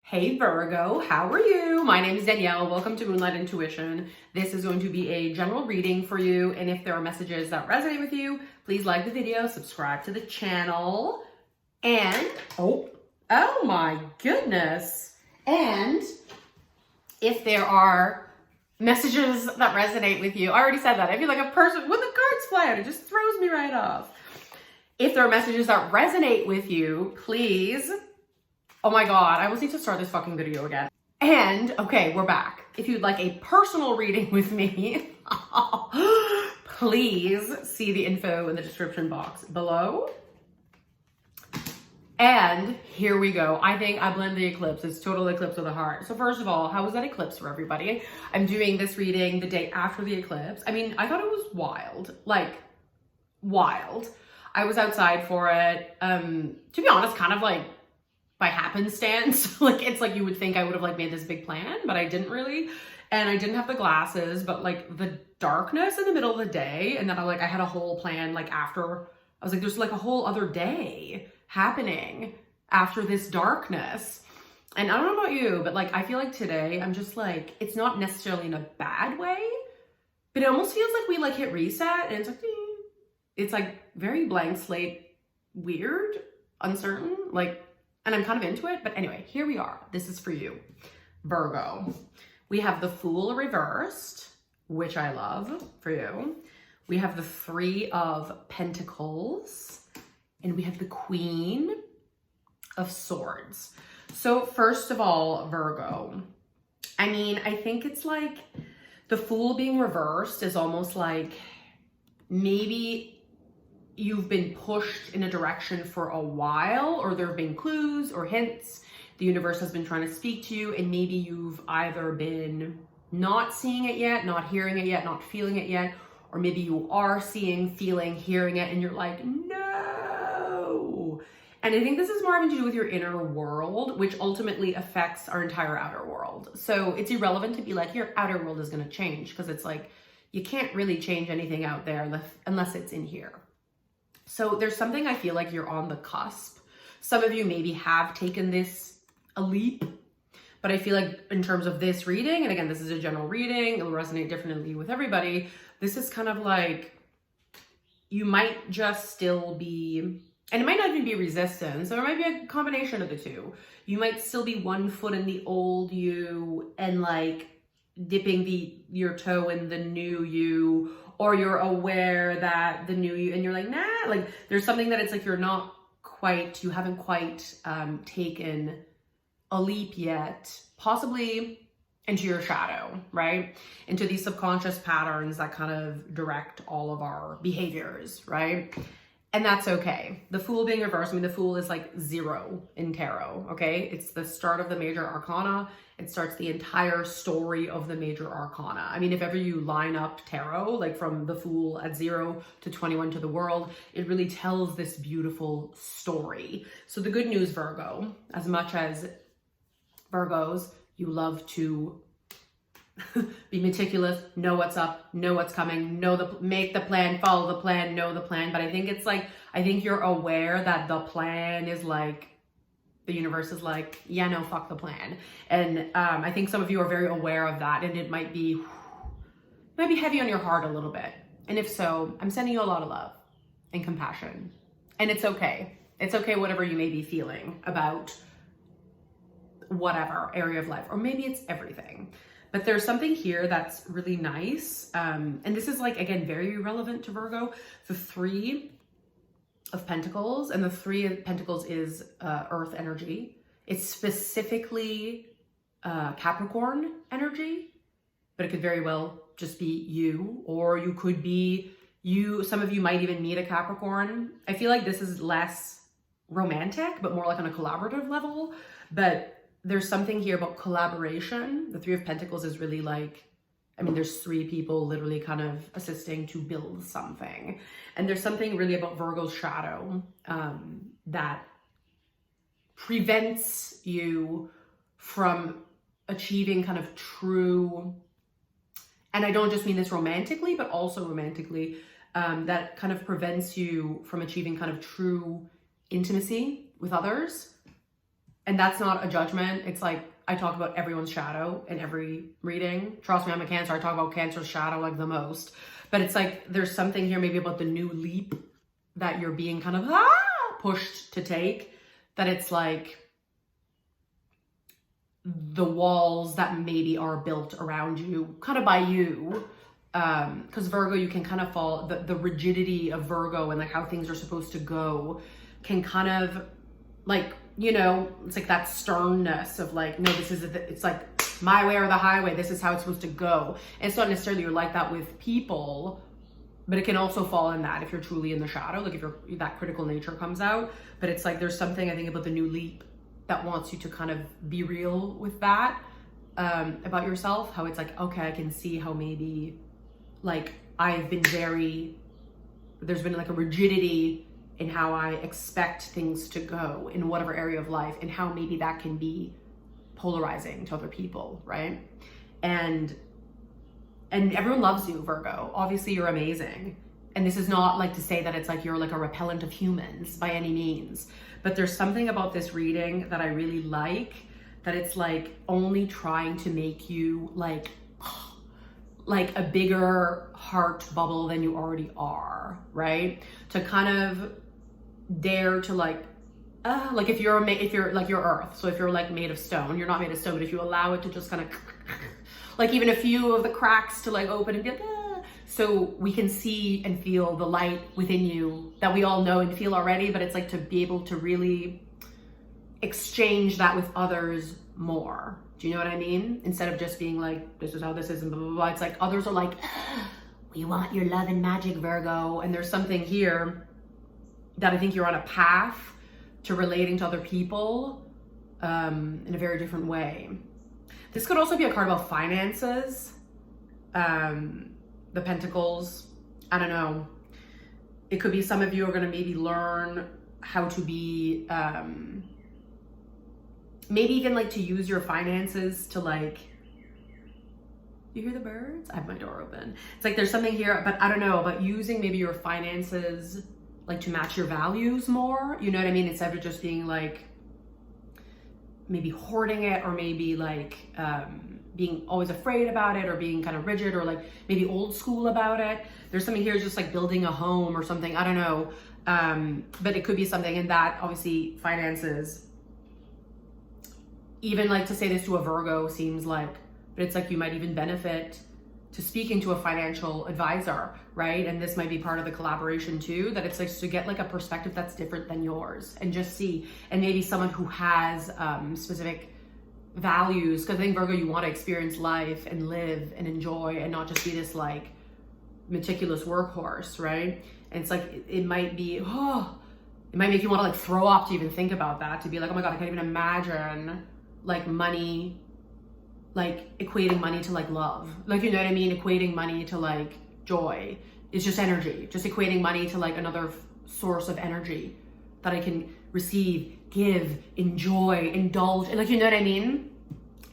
Hey Virgo, how are you? My name is Danielle. Welcome to Moonlight Intuition. This is going to be a general reading for you, and if there are messages that resonate with you, please like the video, subscribe to the channel, and oh my goodness. And if there are messages that resonate with you, I already said that. I feel like a person when the cards fly out, it just throws me right off. If there are messages that resonate with you, please. Oh my God, I almost need to start this fucking video again. And okay, we're back. If you'd like a personal reading with me, please see the info in the description box below. And here we go. I think I blend the eclipse. It's total eclipse of the heart. So first of all, how was that eclipse for everybody? I'm doing this reading the day after the eclipse. I mean, I thought it was wild, like wild. I was outside for it. To be honest, kind of like by happenstance. Like, it's like you would think I would have like made this big plan, but I didn't really. And I didn't have the glasses, but like the darkness in the middle of the day. And then I had a whole plan like after. I was like, there's like a whole other day happening after this darkness. And I don't know about you, but like, I feel like today I'm just like, it's not necessarily in a bad way, but it almost feels like we like hit reset and it's like, ding. It's like very blank slate, weird, uncertain, like, and I'm kind of into it, but anyway, here we are. This is for you, Virgo. We have the Fool reversed, which I love for you. We have the Three of Pentacles, and we have the Queen of Swords. So first of all, Virgo, I mean, I think it's like the Fool being reversed is almost like maybe you've been pushed in a direction for a while, or there have been clues or hints. The universe has been trying to speak to you, and maybe you've either been not seeing it yet, not hearing it yet, not feeling it yet, or maybe you are seeing, feeling, hearing it, and you're like, no. And I think this is more having to do with your inner world, which ultimately affects our entire outer world. So it's irrelevant to be like, your outer world is going to change, because it's like, you can't really change anything out there unless it's in here. So there's something I feel like you're on the cusp. Some of you maybe have taken this a leap, but I feel like in terms of this reading, and again, this is a general reading, it will resonate differently with everybody. This is kind of like, you might just still be, and it might not even be resistance, so it might be a combination of the two. You might still be one foot in the old you and like dipping your toe in the new you, or you're aware that the new you, and you're like, nah, like there's something that it's like you haven't quite taken a leap yet, possibly into your shadow, right? Into these subconscious patterns that kind of direct all of our behaviors, right? And that's okay. The Fool being reversed, I mean, the Fool is like 0 in tarot, okay? It's the start of the major arcana. It starts the entire story of the major arcana. I mean, if ever you line up tarot, like from the Fool at 0 to 21 to the World, it really tells this beautiful story. So the good news, Virgo, as much as Virgos, you love to be meticulous, know what's up, know what's coming, make the plan, follow the plan, know the plan. But I think it's like, I think you're aware that the plan is like, the universe is like, yeah, no, fuck the plan. And I think some of you are very aware of that, and it might be heavy on your heart a little bit. And if so, I'm sending you a lot of love and compassion. And it's okay. It's okay whatever you may be feeling about whatever area of life, or maybe it's everything. But there's something here that's really nice. And this is like, again, very relevant to Virgo. The Three of Pentacles, and the Three of Pentacles is earth energy. It's specifically Capricorn energy, but it could very well just be you, or you could be you. Some of you might even meet a Capricorn. I feel like this is less romantic, but more like on a collaborative level. But there's something here about collaboration. The Three of Pentacles is really like, I mean, there's 3 people literally kind of assisting to build something. And there's something really about Virgo's shadow that prevents you from achieving kind of true, and I don't just mean this romantically, but also romantically, that kind of prevents you from achieving kind of true intimacy with others. And that's not a judgment. It's like, I talk about everyone's shadow in every reading. Trust me, I'm a Cancer. I talk about Cancer's shadow like the most. But it's like, there's something here maybe about the new leap that you're being kind of pushed to take. That it's like the walls that maybe are built around you, kind of by you. Because Virgo, you can kind of fall, the rigidity of Virgo and like how things are supposed to go can kind of like, you know, it's like that sternness of like, no, this is, it's like my way or the highway. This is how it's supposed to go. And it's not necessarily you're like that with people, but it can also fall in that if you're truly in the shadow, like if that critical nature comes out. But it's like, there's something I think about the new leap that wants you to kind of be real with that, about yourself, how it's like, okay, I can see how maybe like I've been there's been like a rigidity in how I expect things to go in whatever area of life, and how maybe that can be polarizing to other people, right? And everyone loves you, Virgo. Obviously, you're amazing. And this is not like to say that it's like you're like a repellent of humans by any means. But there's something about this reading that I really that it's like only trying to make you like a bigger heart bubble than you already are, right? To kind of dare to like if you're like your earth. So if you're like made of stone, you're not made of stone, but if you allow it to just kind of like even a few of the cracks to like open and be like, so we can see and feel the light within you that we all know and feel already, but it's like to be able to really exchange that with others more. Do you know what I mean? Instead of just being like, this is how this is and blah, blah, blah. It's like others are like, we want your love and magic, Virgo. And there's something here that I think you're on a path to relating to other people in a very different way. This could also be a card about finances. The Pentacles, I don't know. It could be some of you are going to maybe learn how to be, maybe even like to use your finances to like, you hear the birds? I have my door open. It's like there's something here, but I don't know, about using maybe your finances like to match your values more. You know what I mean? Instead of just being like, maybe hoarding it, or maybe like being always afraid about it, or being kind of rigid, or like maybe old school about it. There's something here just like building a home or something, I don't know. But it could be something in that, obviously finances, even like to say this to a Virgo seems like, but it's like you might even benefit to speaking to a financial advisor, right? And this might be part of the collaboration too, that it's like to get like a perspective that's different than yours and just see, and maybe someone who has specific values, because I think Virgo, you want to experience life and live and enjoy and not just be this like meticulous workhorse, right? And it's like, it might be, it might make you want to like throw up to even think about that, to be like, oh my God, I can't even imagine like money, like equating money to like love. Like, you know what I mean? Equating money to like joy. It's just energy. Just equating money to like another source of energy that I can receive, give, enjoy, indulge. And like, you know what I mean?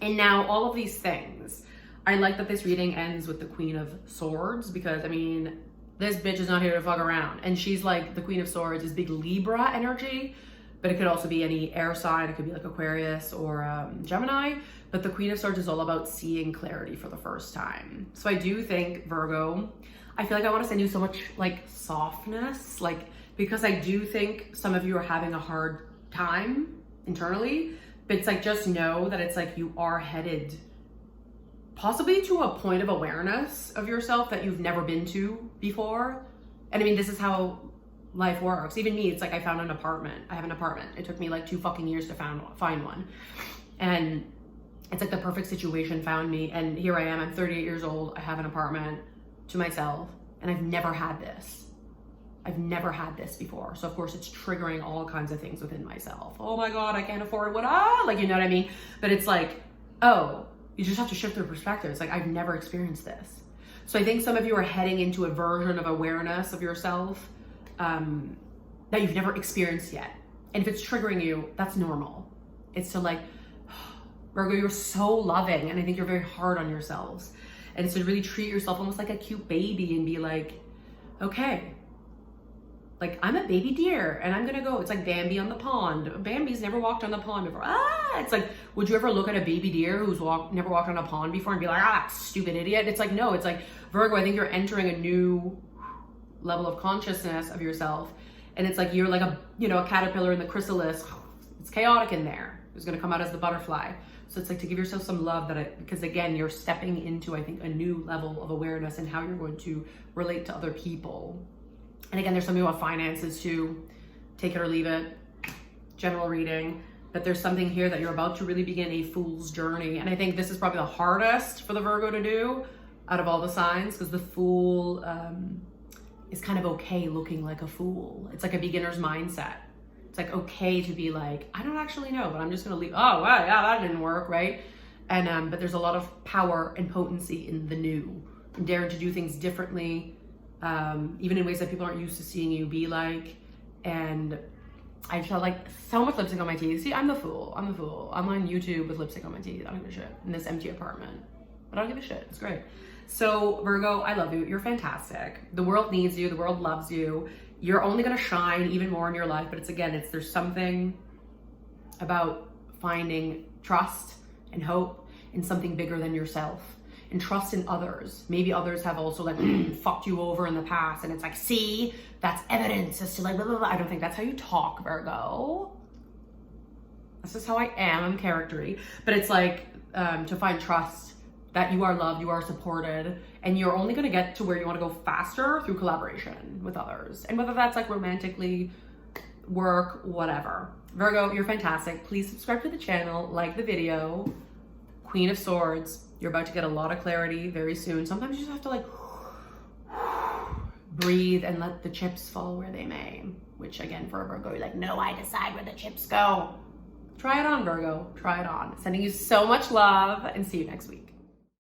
And now all of these things, I like that this reading ends with the Queen of Swords, because I mean, this bitch is not here to fuck around. And she's like, the Queen of Swords is big Libra energy, but it could also be any air sign. It could be like Aquarius or Gemini. But the Queen of Swords is all about seeing clarity for the first time. So I do think, Virgo, I feel like I want to send you so much like softness, like, because I do think some of you are having a hard time internally, but it's like, just know that it's like you are headed possibly to a point of awareness of yourself that you've never been to before. And I mean, this is how life works. Even me, it's like I found an apartment. I have an apartment. It took me like 2 fucking years to find one. And it's like the perfect situation found me. And here I am, I'm 38 years old. I have an apartment to myself, and I've never had this. I've never had this before. So of course it's triggering all kinds of things within myself. Oh my God, I can't afford what like, you know what I mean? But it's like, oh, you just have to shift your perspective. It's like, I've never experienced this. So I think some of you are heading into a version of awareness of yourself that you've never experienced yet. And if it's triggering you, that's normal. It's to like, Virgo, you're so loving, and I think you're very hard on yourselves. And it's to really treat yourself almost like a cute baby and be like, okay, like, I'm a baby deer and I'm gonna go. It's like Bambi on the pond. Bambi's never walked on the pond before. It's like, would you ever look at a baby deer who's never walked on a pond before and be like, that stupid idiot? It's like, no, it's like, Virgo, I think you're entering a new level of consciousness of yourself. And it's like, you're like a caterpillar in the chrysalis. It's chaotic in there. It's gonna come out as the butterfly. So it's like to give yourself some love because again, you're stepping into, I think, a new level of awareness and how you're going to relate to other people. And again, there's something about finances too. Take it or leave it. General reading. But there's something here that you're about to really begin a fool's journey. And I think this is probably the hardest for the Virgo to do out of all the signs, because the Fool is kind of okay looking like a fool. It's like a beginner's mindset. It's like okay to be like, I don't actually know, but I'm just gonna leave. Oh, wow, yeah, that didn't work, right? And but there's a lot of power and potency in the new, and daring to do things differently, even in ways that people aren't used to seeing you be like. And I felt like so much lipstick on my teeth. See, I'm the fool. I'm on YouTube with lipstick on my teeth. I don't give a shit in this empty apartment, but I don't give a shit. It's great. So Virgo, I love you. You're fantastic. The world needs you. The world loves you. You're only going to shine even more in your life. But there's something about finding trust and hope in something bigger than yourself, and trust in others. Maybe others have also like fucked you over in the past. And it's like, see, that's evidence as to like, blah, blah, blah. I don't think that's how you talk, Virgo. That's just how I am. I'm charactery. But it's like to find trust, that you are loved, you are supported, and you're only going to get to where you want to go faster through collaboration with others. And whether that's like romantically, work, whatever. Virgo, you're fantastic. Please subscribe to the channel, like the video. Queen of Swords, you're about to get a lot of clarity very soon. Sometimes you just have to like breathe and let the chips fall where they may. Which again, for a Virgo, you're like, no, I decide where the chips go. Try it on, Virgo. Try it on. Sending you so much love, and see you next week.